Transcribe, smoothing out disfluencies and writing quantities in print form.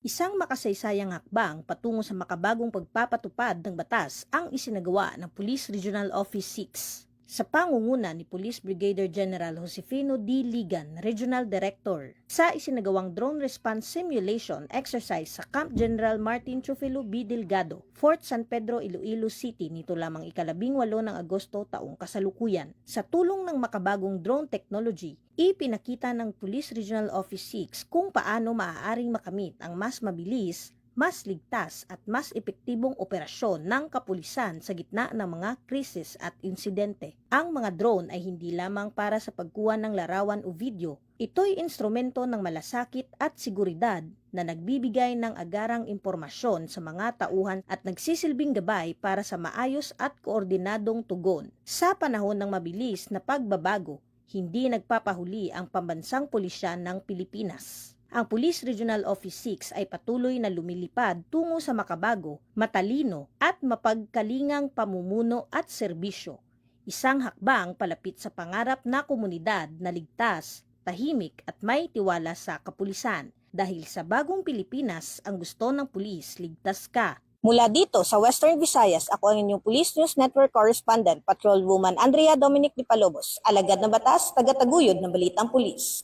Isang makasaysayang hakbang patungo sa makabagong pagpapatupad ng batas ang isinagawa ng Police Regional Office 6 sa pangunguna ni Police Brigadier General Josefino D. Ligan, Regional Director, sa isinagawang drone response simulation exercise sa Camp General Martin Chufilo B. Delgado, Fort San Pedro, Iloilo City nito lamang ika-18 ng Agosto taong kasalukuyan. Sa tulong ng makabagong drone technology, ipinakita ng Police Regional Office 6 kung paano maaaring makamit ang mas mabilis, mas ligtas at mas epektibong operasyon ng kapulisan sa gitna ng mga krisis at insidente. Ang mga drone ay hindi lamang para sa pagkuha ng larawan o video. Ito'y instrumento ng malasakit at seguridad na nagbibigay ng agarang impormasyon sa mga tauhan at nagsisilbing gabay para sa maayos at koordinadong tugon. Sa panahon ng mabilis na pagbabago, hindi nagpapahuli ang pambansang pulisyan ng Pilipinas. Ang Police Regional Office 6 ay patuloy na lumilipad tungo sa makabago, matalino at mapagkalingang pamumuno at serbisyo. Isang hakbang palapit sa pangarap na komunidad na ligtas, tahimik at may tiwala sa kapulisan. Dahil sa bagong Pilipinas, ang gusto ng pulis, ligtas ka. Mula dito sa Western Visayas, ako ang inyong Police News Network Correspondent, Patrolwoman Andrea Dominic Di Palobos, alagad ng batas, tagataguyod ng balitang pulis.